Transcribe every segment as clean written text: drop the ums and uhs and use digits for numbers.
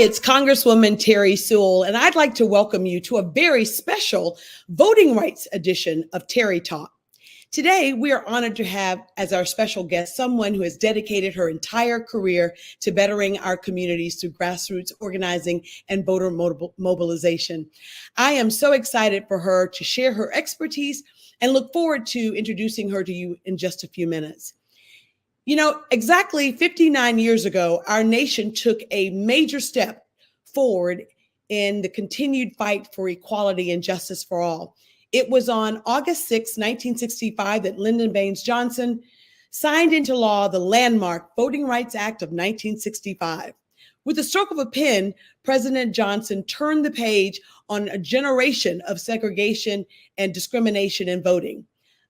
it's Congresswoman Terri Sewell, and I'd like to welcome you to a very special voting rights edition of Terri Talk. Today, we are honored to have as our special guest someone who has dedicated her entire career to bettering our communities through grassroots organizing and voter mobilization. I am so excited for her to share her expertise and look forward to introducing her to you in just a few minutes. You know, exactly 59 years ago, our nation took a major step forward in the continued fight for equality and justice for all. It was on August 6, 1965, that Lyndon Baines Johnson signed into law the landmark Voting Rights Act of 1965. With the stroke of a pen, President Johnson turned the page on a generation of segregation and discrimination in voting.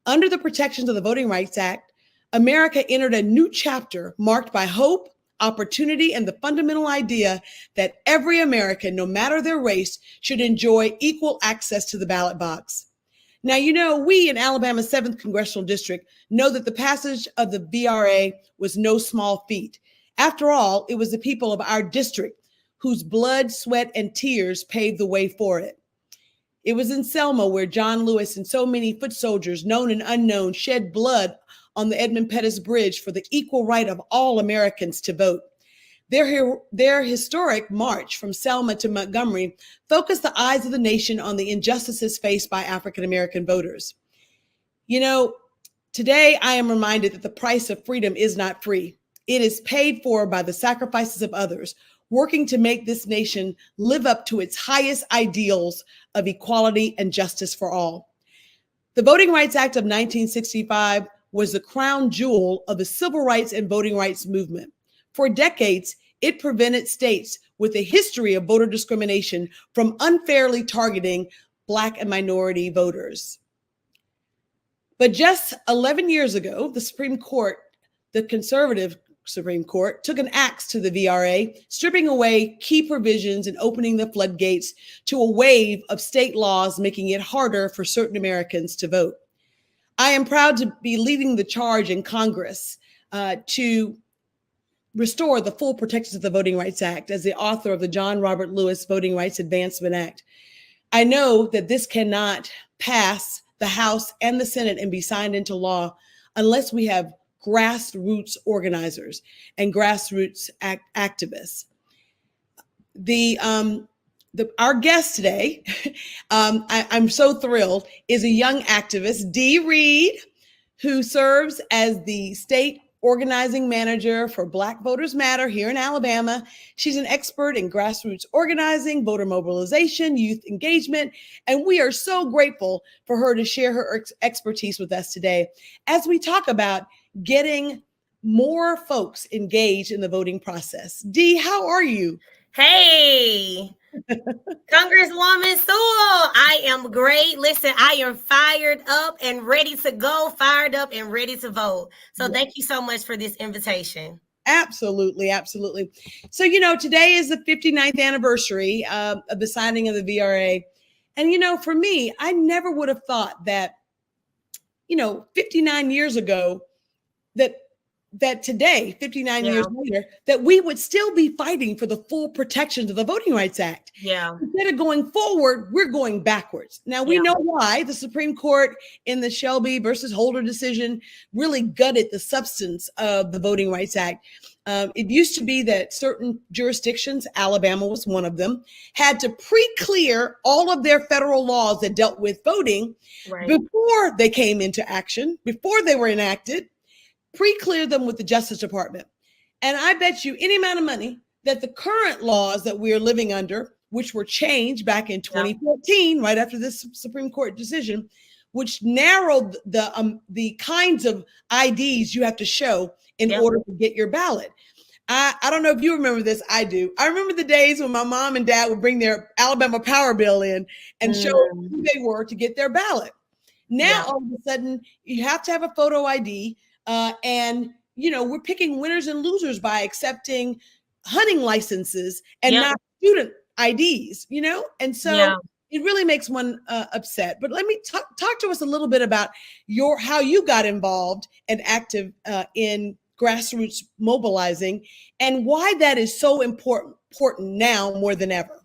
Under the protections of the Voting Rights Act, America entered a new chapter marked by hope, opportunity, and the fundamental idea that every American, no matter their race, should enjoy equal access to the ballot box. Now, you know, we in Alabama's 7th Congressional District know that the passage of the VRA was no small feat. After all, it was the people of our district whose blood, sweat, and tears paved the way for it. It was in Selma where John Lewis and so many foot soldiers, known and unknown, shed blood on the Edmund Pettus Bridge for the equal right of all Americans to vote. Their historic march from Selma to Montgomery focused the eyes of the nation on the injustices faced by African American voters. You know, today I am reminded that the price of freedom is not free. It is paid for by the sacrifices of others, working to make this nation live up to its highest ideals of equality and justice for all. The Voting Rights Act of 1965 was the crown jewel of the civil rights and voting rights movement. For decades, it prevented states with a history of voter discrimination from unfairly targeting Black and minority voters. But just 11 years ago, the Supreme Court, the conservative Supreme Court, took an axe to the VRA, stripping away key provisions and opening the floodgates to a wave of state laws, making it harder for certain Americans to vote. I am proud to be leading the charge in Congress to restore the full protections of the Voting Rights Act as the author of the John Robert Lewis Voting Rights Advancement Act. I know that this cannot pass the House and the Senate and be signed into law unless we have grassroots organizers and grassroots activists. Our guest today, I'm so thrilled, is a young activist, Dee Reed, who serves as the state organizing manager for Black Voters Matter here in Alabama. She's an expert in grassroots organizing, voter mobilization, youth engagement, and we are so grateful for her to share her expertise with us today as we talk about getting more folks engaged in the voting process. Dee, how are you? Hey, Congresswoman Sewell, I am great. Listen, I am fired up and ready to go, fired up and ready to vote. So thank you so much for this invitation. Absolutely, absolutely. So, you know, today is the 59th anniversary of the signing of the VRA. And, you know, for me, I never would have thought that, 59 years ago, that today, 59 years later, that we would still be fighting for the full protections of the Voting Rights Act. Yeah. Instead of going forward, we're going backwards. Now, we know why. The Supreme Court in the Shelby versus Holder decision really gutted the substance of the Voting Rights Act. It used to be that certain jurisdictions, Alabama was one of them, had to pre-clear all of their federal laws that dealt with voting before they came into action, before they were enacted. Pre-clear them with the Justice Department. And I bet you any amount of money that the current laws that we are living under, which were changed back in 2014, right after this Supreme Court decision, which narrowed the kinds of IDs you have to show in order to get your ballot. I don't know if you remember this. I do. I remember the days when my mom and dad would bring their Alabama Power Bill in and show who they were to get their ballot. Now, all of a sudden, you have to have a photo ID. And, we're picking winners and losers by accepting hunting licenses and not student IDs, and so it really makes one upset. But let me talk to us a little bit about how you got involved and active in grassroots mobilizing and why that is so important important now more than ever.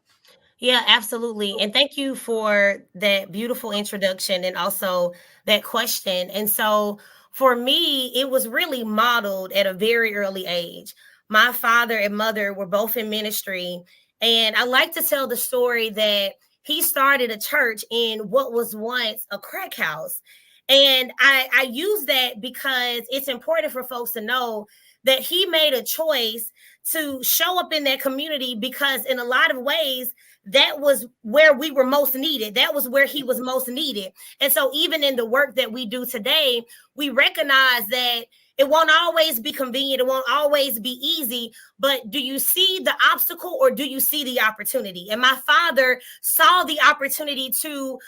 Yeah, absolutely. And thank you for that beautiful introduction and also that question. And so for me, it was really modeled at a very early age. My father and mother were both in ministry. And I like to tell the story that he started a church in what was once a crack house. And I use that because it's important for folks to know that he made a choice to show up in that community because in a lot of ways, that was where we were most needed. That was where he was most needed. And so even in the work that we do today, we recognize that it won't always be convenient. It won't always be easy. But do you see the obstacle or do you see the opportunity? And my father saw the opportunity to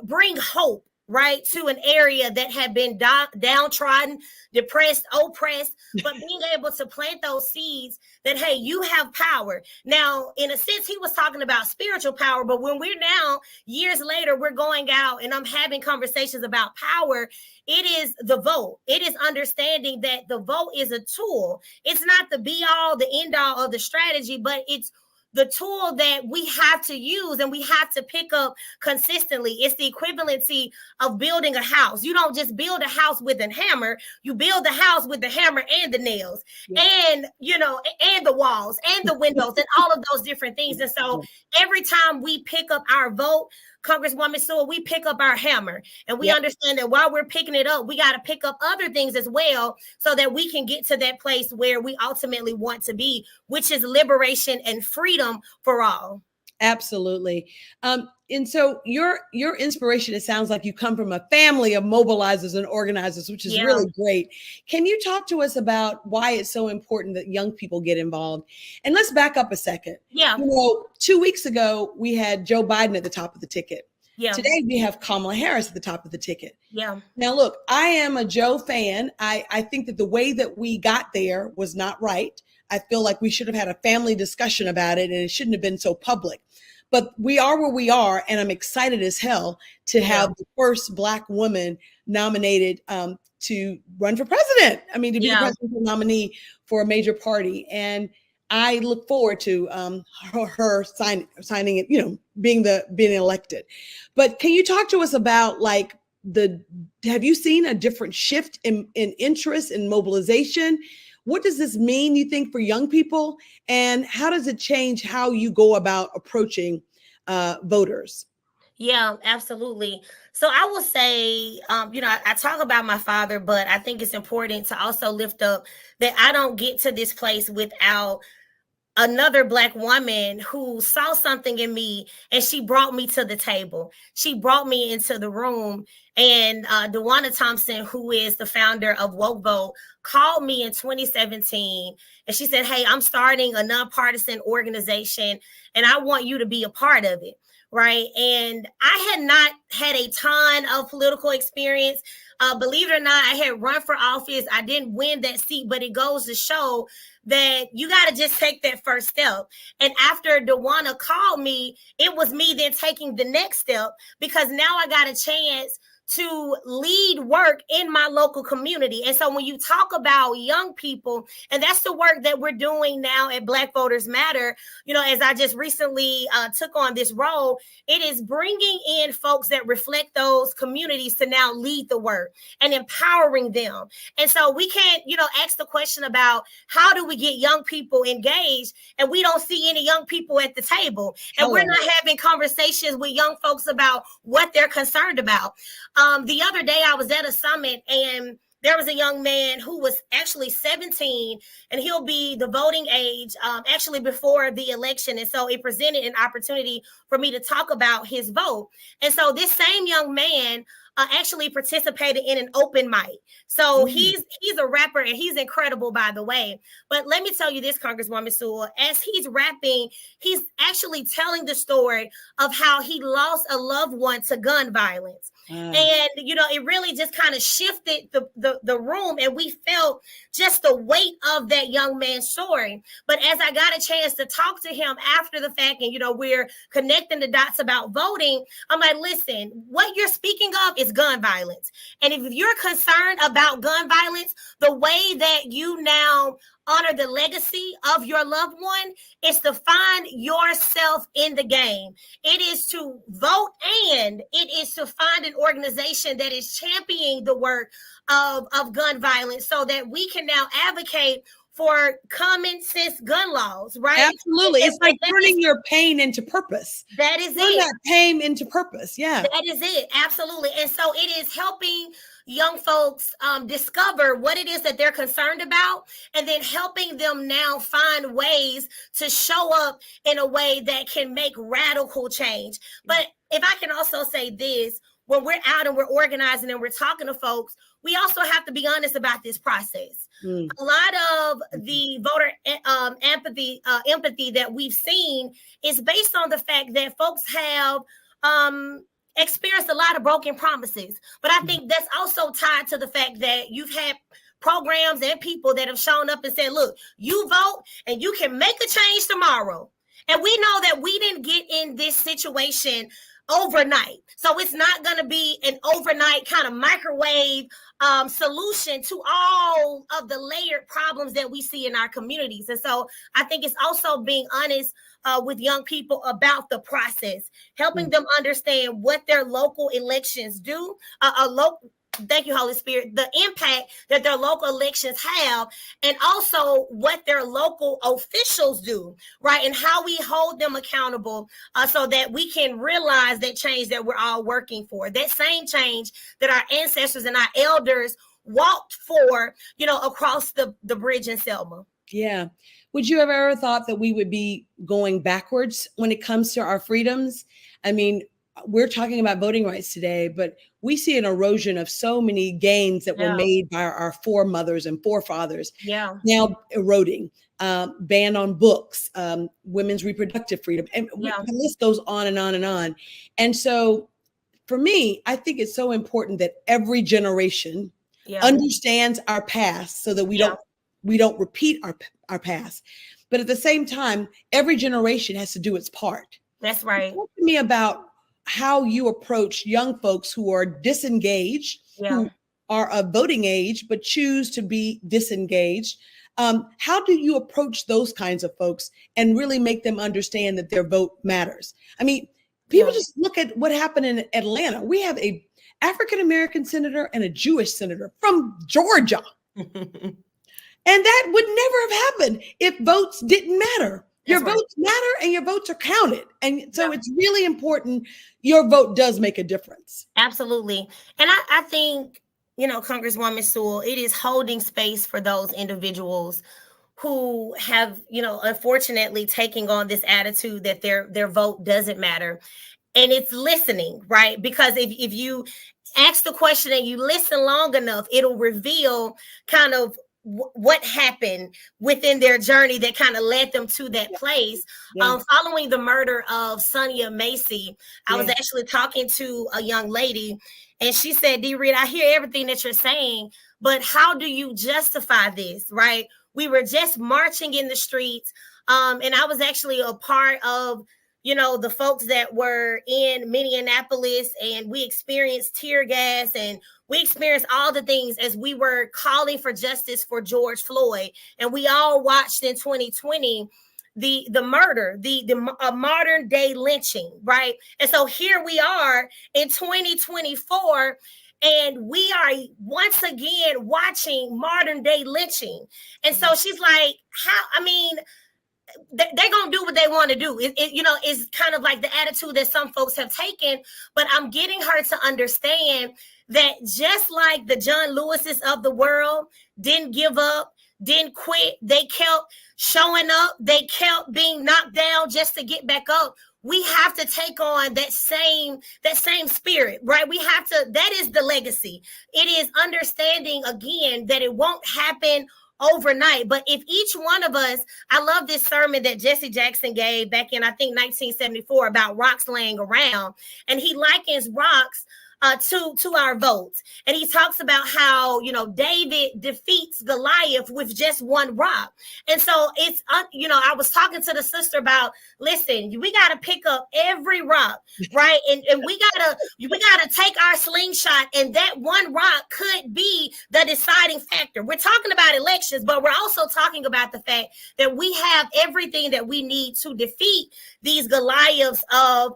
bring hope, right, to an area that had been downtrodden, depressed, oppressed, but being able to plant those seeds that, hey, you have power. Now, in a sense, he was talking about spiritual power, but when we're now, years later, we're going out and I'm having conversations about power, it is the vote. It is understanding that the vote is a tool. It's not the be all, the end all of the strategy, but it's the tool that we have to use and we have to pick up consistently. It's the equivalency of building a house. You don't just build a house with a hammer. You build the house with the hammer and the nails and, you know, and the walls and the windows and all of those different things. And so every time we pick up our vote, Congresswoman Sewell, we pick up our hammer and we understand that while we're picking it up, we got to pick up other things as well so that we can get to that place where we ultimately want to be, which is liberation and freedom for all. Absolutely. And so your inspiration, it sounds like you come from a family of mobilizers and organizers, which is really great. Can you talk to us about why it's so important that young people get involved? And let's back up a second. Yeah. You know, 2 weeks ago, we had Joe Biden at the top of the ticket. Yeah. Today, we have Kamala Harris at the top of the ticket. Yeah. Now, look, I am a Joe fan. I think that the way that we got there was not right. I feel like we should have had a family discussion about it and it shouldn't have been so public. But we are where we are, and I'm excited as hell to have the first Black woman nominated to run for president. I mean, to be the presidential nominee for a major party. And I look forward to her signing it, you know, being elected. But can you talk to us about like have you seen a different shift in interest in mobilization? What does this mean, you think, for young people? And how does it change how you go about approaching voters? Yeah, absolutely. So I will say, you know, I talk about my father, but I think it's important to also lift up that I don't get to this place without another Black woman who saw something in me and she brought me to the table. She brought me into the room. And DeWanna Thompson, who is the founder of Woke Vote, called me in 2017 and she said, hey, I'm starting a nonpartisan organization and I want you to be a part of it. Right. And I had not had a ton of political experience. Believe it or not, I had run for office. I didn't win that seat, but it goes to show that you got to just take that first step. And after DeWanna called me, it was me then taking the next step because now I got a chance to lead work in my local community. And so when you talk about young people, and that's the work that we're doing now at Black Voters Matter, you know, as I just recently took on this role, it is bringing in folks that reflect those communities to now lead the work and empowering them. And so we can't, you know, ask the question about how do we get young people engaged and we don't see any young people at the table. And we're not having conversations with young folks about what they're concerned about. The other day I was at a summit and there was a young man who was actually 17 and he'll be the voting age actually before the election. And so it presented an opportunity for me to talk about his vote. And so this same young man actually participated in an open mic. So he's a rapper and he's incredible, by the way. But let me tell you this, Congresswoman Sewell, as he's rapping, he's actually telling the story of how he lost a loved one to gun violence. And, you know, it really just kind of shifted the room and we felt just the weight of that young man's story. But as I got a chance to talk to him after the fact and, you know, we're connecting the dots about voting, I'm like, listen, what you're speaking of is is gun violence. And if you're concerned about gun violence, the way that you now honor the legacy of your loved one is to find yourself in the game. It is to vote, and it is to find an organization that is championing the work of gun violence so that we can now advocate for common sense gun laws, right? Absolutely. It's like turning your pain into purpose. That is Turn it. that pain into purpose. Yeah. That is it. Absolutely. And so it is helping young folks discover what it is that they're concerned about, and then helping them now find ways to show up in a way that can make radical change. But if I can also say this, when we're out and we're organizing and we're talking to folks, we also have to be honest about this process. A lot of the voter empathy that we've seen is based on the fact that folks have experienced a lot of broken promises. But I think that's also tied to the fact that you've had programs and people that have shown up and said, look, you vote and you can make a change tomorrow. And we know that we didn't get in this situation overnight. So it's not going to be an overnight kind of microwave solution to all of the layered problems that we see in our communities. And so I think it's also being honest with young people about the process, helping them understand what their local elections do, thank you, Holy Spirit, the impact that their local elections have, and also what their local officials do, right? And how we hold them accountable so that we can realize that change that we're all working for, that same change that our ancestors and our elders walked for, across the bridge in Selma. Yeah. Would you have ever thought that we would be going backwards when it comes to our freedoms? I mean, we're talking about voting rights today, but we see an erosion of so many gains that were made by our foremothers and forefathers. Yeah. Now eroding, ban on books, women's reproductive freedom, and the list goes on and on and on. And so for me, I think it's so important that every generation understands our past so that we don't repeat our past. But at the same time, every generation has to do its part. That's right. Talk to me about how you approach young folks who are disengaged, who are of voting age, but choose to be disengaged. How do you approach those kinds of folks and really make them understand that their vote matters? I mean, people just look at what happened in Atlanta. We have a African-American senator and a Jewish senator from Georgia. And that would never have happened if votes didn't matter. Your votes matter and your votes are counted. And so it's really important. Your vote does make a difference. Absolutely. And I think, Congresswoman Sewell, it is holding space for those individuals who have, unfortunately taking on this attitude that their vote doesn't matter. And it's listening, right? Because if you ask the question and you listen long enough, it'll reveal kind of what happened within their journey that kind of led them to that place. Following the murder of Sonia Macy, I was actually talking to a young lady, and she said, Dee Reed, I hear everything that you're saying, but how do you justify this, right? We were just marching in the streets, and I was actually a part of the folks that were in Minneapolis, and we experienced tear gas and we experienced all the things as we were calling for justice for George Floyd. And we all watched in 2020 the murder, the modern day lynching, right? And so here we are in 2024, and we are once again watching modern day lynching. And so she's like, they're going to do what they want to do. It's kind of like the attitude that some folks have taken, but I'm getting her to understand that just like the John Lewises of the world didn't give up, didn't quit, they kept showing up, they kept being knocked down just to get back up. We have to take on that same spirit, right? That is the legacy. It is understanding again that it won't happen overnight. But if each one of us, I love this sermon that Jesse Jackson gave back in, I think, 1974 about rocks laying around. And he likens rocks to our votes. And he talks about how, David defeats Goliath with just one rock. And so it's, I was talking to the sister about, listen, we got to pick up every rock, right? And we got to take our slingshot, and that one rock could be the deciding factor. We're talking about elections, but we're also talking about the fact that we have everything that we need to defeat these Goliaths of,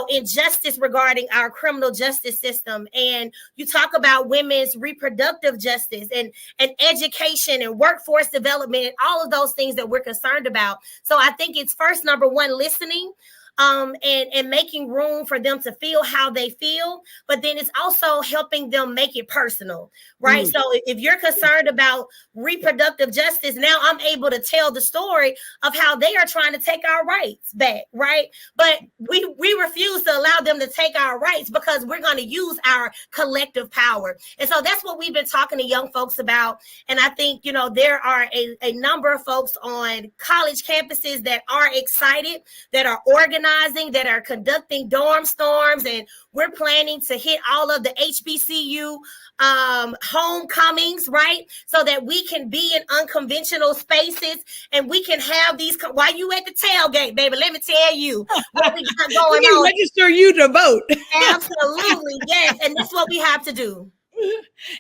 injustice regarding our criminal justice system. And you talk about women's reproductive justice and education and workforce development and all of those things that we're concerned about. So I think it's first, number one, listening. And making room for them to feel how they feel, but then it's also helping them make it personal, right? So if you're concerned about reproductive justice, now I'm able to tell the story of how they are trying to take our rights back, right? But we refuse to allow them to take our rights because we're going to use our collective power. And so that's what we've been talking to young folks about. And I think, there are a number of folks on college campuses that are excited, that are organized, that are conducting dorm storms, and we're planning to hit all of the HBCU homecomings, right? So that we can be in unconventional spaces and we can have these, while you at the tailgate, baby, let me tell you what we got going we on. Register you to vote. Absolutely, yes. And that's what we have to do.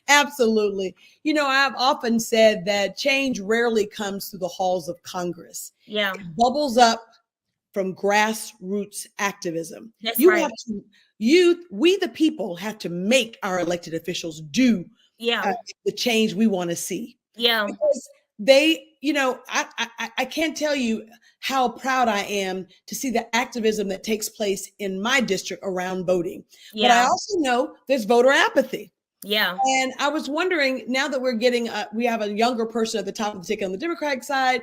Absolutely. I've often said that change rarely comes through the halls of Congress. Yeah. It bubbles up from grassroots activism. That's You right. have to, we the people have to make our elected officials do the change we want to see. Yeah. Because they, I can't tell you how proud I am to see the activism that takes place in my district around voting. Yeah. But I also know there's voter apathy. Yeah. And I was wondering, now that we're getting, we have a younger person at the top of the ticket on the Democratic side.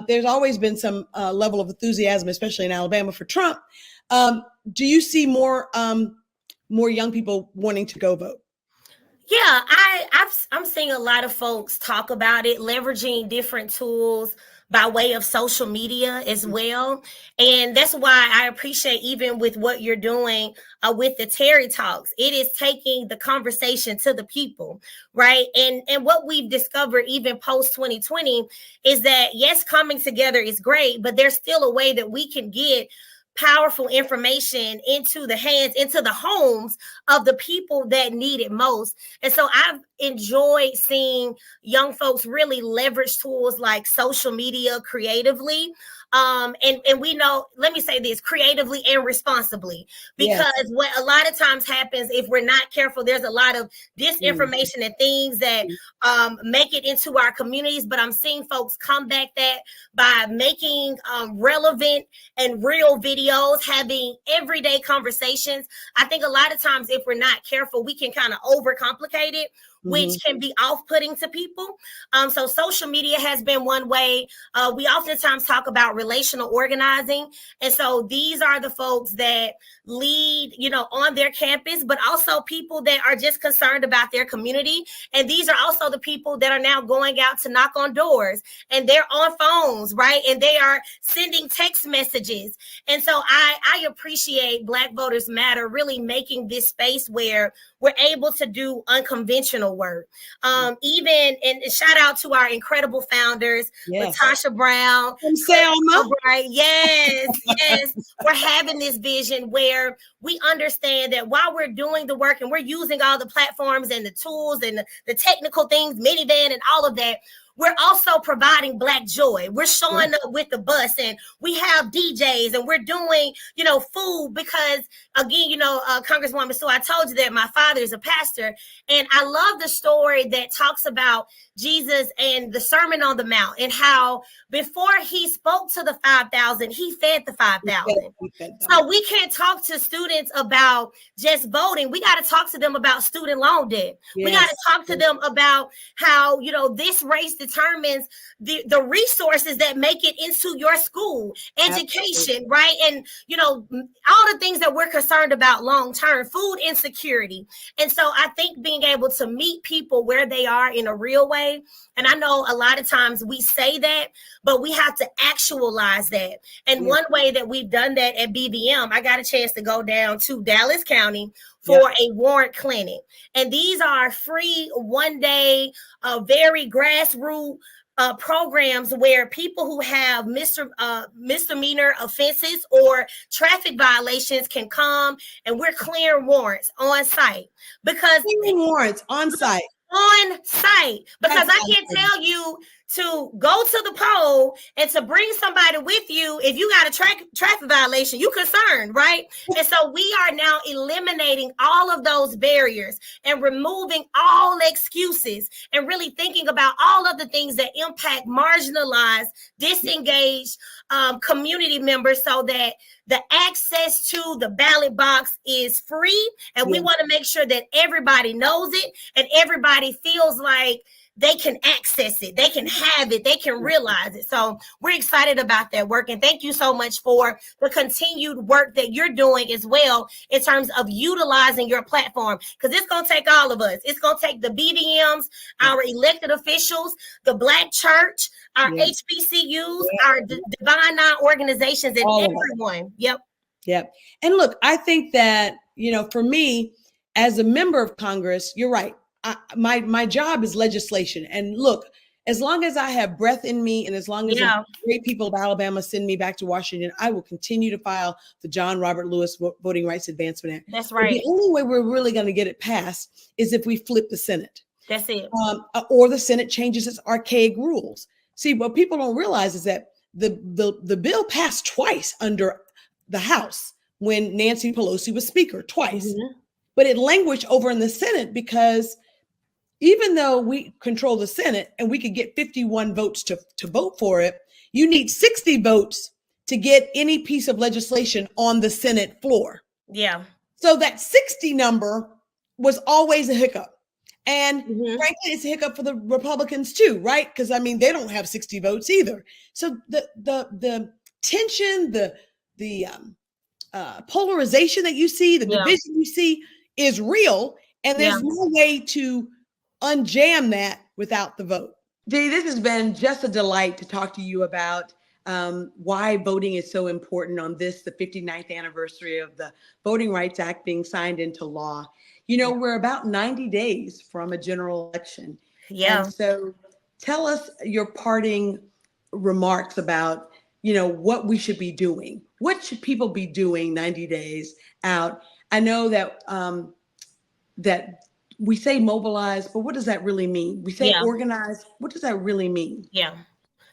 There's always been some level of enthusiasm, especially in Alabama, for Trump. Do you see more young people wanting to go vote? Yeah, I'm seeing a lot of folks talk about it, leveraging different tools by way of social media as well. And that's why I appreciate, even with what you're doing with the Terri Talks, it is taking the conversation to the people, right? And what we've discovered even post 2020 is that, yes, coming together is great, but there's still a way that we can get powerful information into the hands, into the homes of the people that need it most. And so I've enjoyed seeing young folks really leverage tools like social media creatively. And we know, let me say this, creatively and responsibly, because what a lot of times happens, if we're not careful, there's a lot of disinformation and things that make it into our communities. But I'm seeing folks combat that by making relevant and real videos, having everyday conversations. I think a lot of times, if we're not careful, we can kind of overcomplicate it, which can be off-putting to people. So social media has been one way. We oftentimes talk about relational organizing. And so these are the folks that lead, on their campus, but also people that are just concerned about their community. And these are also the people that are now going out to knock on doors, and they're on phones, right? And they are sending text messages. And so I appreciate Black Voters Matter really making this space where we're able to do unconventional work. Even, and shout out to our incredible founders, Latasha Brown, Selma. Right? Yes. We're having this vision where we understand that while we're doing the work and we're using all the platforms and the tools and the technical things, minivan and all of that, we're also providing Black joy. We're showing up with the bus, and we have DJs, and we're doing, food because, again, Congresswoman, so I told you that my father is a pastor, and I love the story that talks about Jesus and the Sermon on the Mount, and how before he spoke to the 5,000, he fed the 5,000. So we can't talk to students about just voting. We got to talk to them about student loan debt. We got to talk to them about how, this race determines the resources that make it into your school, education, right? And, all the things that we're concerned about long-term, food insecurity. And so I think being able to meet people where they are in a real way, and I know a lot of times we say that, but we have to actualize that. And one way that we've done that at BVM, I got a chance to go down to Dallas County for a warrant clinic. And these are free one-day, very grassroots programs where people who have misdemeanor offenses or traffic violations can come, and we're clearing warrants on site. Because clearing warrants on site. Because I can't tell you to go to the poll and to bring somebody with you if you got a traffic violation. You concerned, right? And so we are now eliminating all of those barriers and removing all excuses and really thinking about all of the things that impact marginalized, disengaged community members, so that the access to the ballot box is free. And we want to make sure that everybody knows it and everybody feels like they can access it, they can have it, they can realize it. So we're excited about that work. And thank you so much for the continued work that you're doing as well in terms of utilizing your platform, because it's going to take all of us. It's going to take the BBMs, our elected officials, the Black church, our HBCUs, our Divine Nine organizations, and all everyone. Yep. And look, I think that, for me, as a member of Congress, you're right. My job is legislation. And look, as long as I have breath in me and as long as the great people of Alabama send me back to Washington, I will continue to file the John Robert Lewis Voting Rights Advancement Act. That's right. But the only way we're really going to get it passed is if we flip the Senate. That's it. Or the Senate changes its archaic rules. See, what people don't realize is that the bill passed twice under the House when Nancy Pelosi was Speaker, twice. But it languished over in the Senate because even though we control the Senate and we could get 51 votes to vote for it, you need 60 votes to get any piece of legislation on the Senate floor. Yeah. So that 60 number was always a hiccup. And frankly, it's a hiccup for the Republicans too, right? Because they don't have 60 votes either. So the tension, the polarization that you see, the division you see is real. And there's no way to unjam that without the vote. Dee, this has been just a delight to talk to you about why voting is so important on the 59th anniversary of the Voting Rights Act being signed into law. We're about 90 days from a general election. Yeah. And so tell us your parting remarks about, what we should be doing. What should people be doing 90 days out? I know that that we say mobilize, but what does that really mean? We say organize. What does that really mean? Yeah,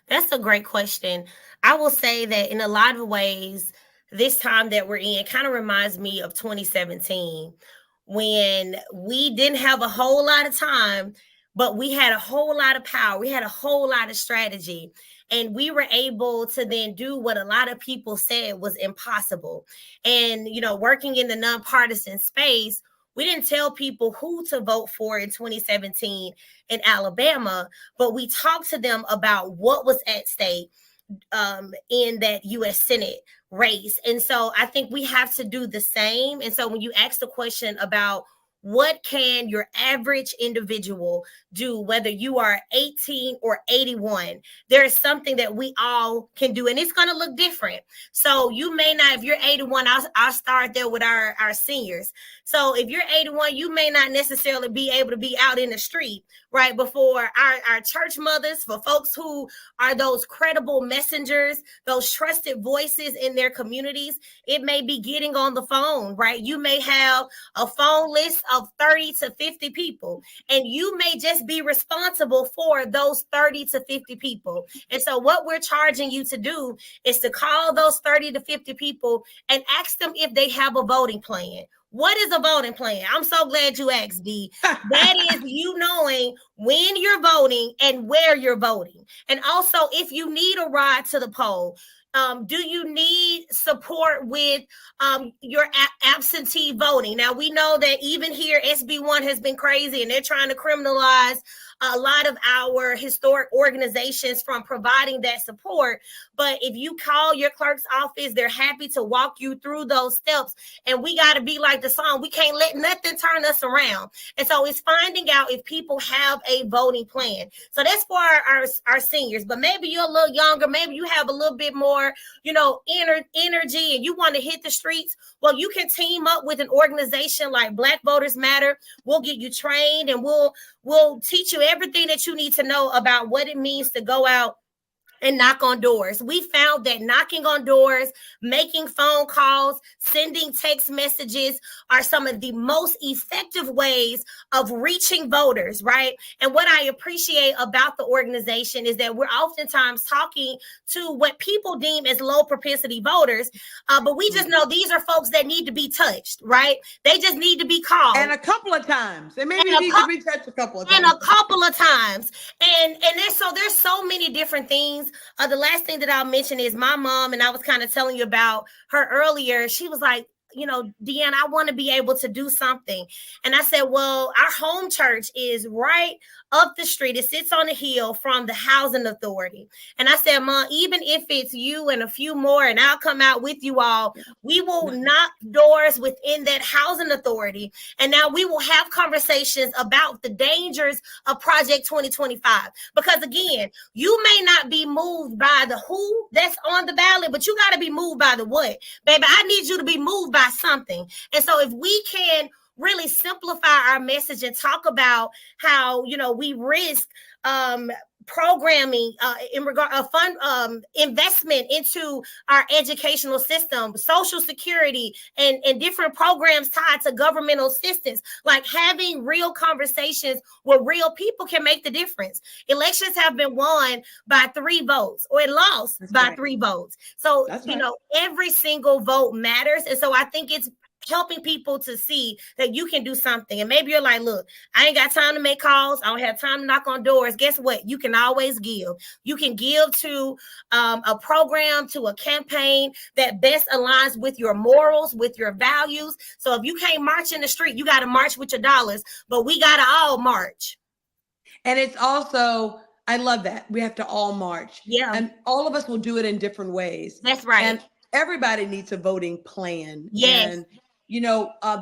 that's a great question. I will say that in a lot of ways, this time that we're in kind of reminds me of 2017, when we didn't have a whole lot of time, but we had a whole lot of power. We had a whole lot of strategy. And we were able to then do what a lot of people said was impossible. And, working in the nonpartisan space, we didn't tell people who to vote for in 2017 in Alabama, but we talked to them about what was at stake in that U.S. Senate race. And so I think we have to do the same. And so when you ask the question about what can your average individual do, whether you are 18 or 81, there is something that we all can do, and it's going to look different. So you may not, if you're 81, I'll start there with our seniors. So if you're 81, you may not necessarily be able to be out in the street, right? But for our church mothers, for folks who are those credible messengers, those trusted voices in their communities, it may be getting on the phone, right? You may have a phone list of 30 to 50 people, and you may just be responsible for those 30 to 50 people. And so what we're charging you to do is to call those 30 to 50 people and ask them if they have a voting plan. What is a voting plan? I'm so glad you asked, Dee. That is you knowing when you're voting and where you're voting. And also, if you need a ride to the poll, do you need support with your absentee voting? Now, we know that even here, SB1 has been crazy and they're trying to criminalize a lot of our historic organizations from providing that support. But if you call your clerk's office, they're happy to walk you through those steps. And we got to be like the song. We can't let nothing turn us around. And so it's finding out if people have a voting plan. So that's for our seniors. But maybe you're a little younger. Maybe you have a little bit more, energy and you want to hit the streets. Well, you can team up with an organization like Black Voters Matter. We'll get you trained and we'll teach you everything that you need to know about what it means to go out and knock on doors. We found that knocking on doors, making phone calls, sending text messages are some of the most effective ways of reaching voters, right? And what I appreciate about the organization is that we're oftentimes talking to what people deem as low propensity voters, but we just know these are folks that need to be touched, right? They just need to be called. And a couple of times. And maybe need to be touched a couple of times. And a couple of times. And there's so many different things. The last thing that I'll mention is my mom, and I was kind of telling you about her earlier. She was like, Deanna, I want to be able to do something. And I said, well, our home church is right up the street. It sits on a hill from the housing authority. And I said, Mom, even if it's you and a few more, and I'll come out with you all, we will knock doors within that housing authority. And now we will have conversations about the dangers of Project 2025. Because again, you may not be moved by the who that's on the ballot, but you got to be moved by the what. Baby, I need you to be moved by something. And so if we can really simplify our message and talk about how, we risk programming in regard of fund investment into our educational system, Social Security, and different programs tied to governmental assistance, like having real conversations where real people can make the difference. Elections have been won by 3 votes or lost by 3 votes. So, every single vote matters. And so I think it's helping people to see that you can do something. And maybe you're like, look, I ain't got time to make calls. I don't have time to knock on doors. Guess what? You can always give. You can give to a program, to a campaign that best aligns with your morals, with your values. So if you can't march in the street, you got to march with your dollars, but we got to all march. And it's also, I love that. We have to all march. Yeah. And all of us will do it in different ways. That's right. And everybody needs a voting plan. Yes. And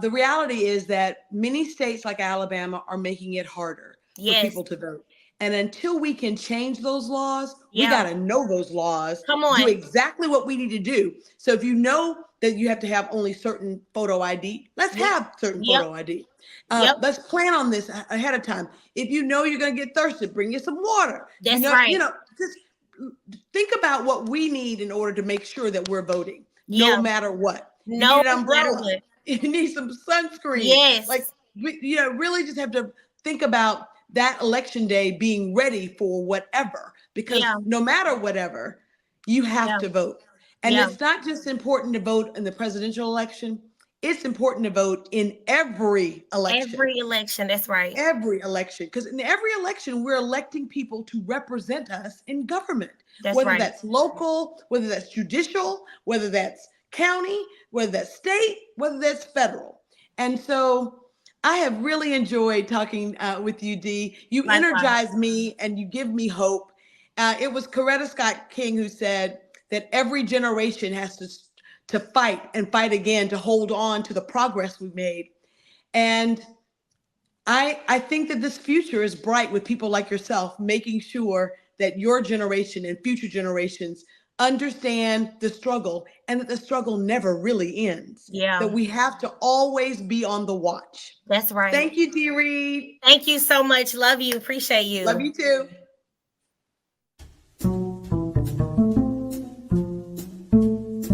the reality is that many states like Alabama are making it harder for people to vote. And until we can change those laws, we got to know those laws, do exactly what we need to do. So if you know that you have to have only certain photo ID, let's have certain photo ID. Let's plan on this ahead of time. If you know you're going to get thirsty, bring you some water. That's right. Just think about what we need in order to make sure that we're voting, no matter what. You need an umbrella. You need some sunscreen. Yes. Really just have to think about that election day being ready for whatever, because no matter whatever, you have to vote. And it's not just important to vote in the presidential election. It's important to vote in every election. Every election, that's right. Every election, because in every election, we're electing people to represent us in government. Whether that's local, whether that's judicial, whether that's county, whether that's state, whether that's federal. And so I have really enjoyed talking with you, Dee. You energize me and you give me hope. It was Coretta Scott King who said that every generation has to fight and fight again to hold on to the progress we've made. And I think that this future is bright with people like yourself, making sure that your generation and future generations understand the struggle and that the struggle never really ends. That we have to always be on the watch. That's right. Thank you, Dee Reed. Thank you so much. Love you. Appreciate you. Love you too.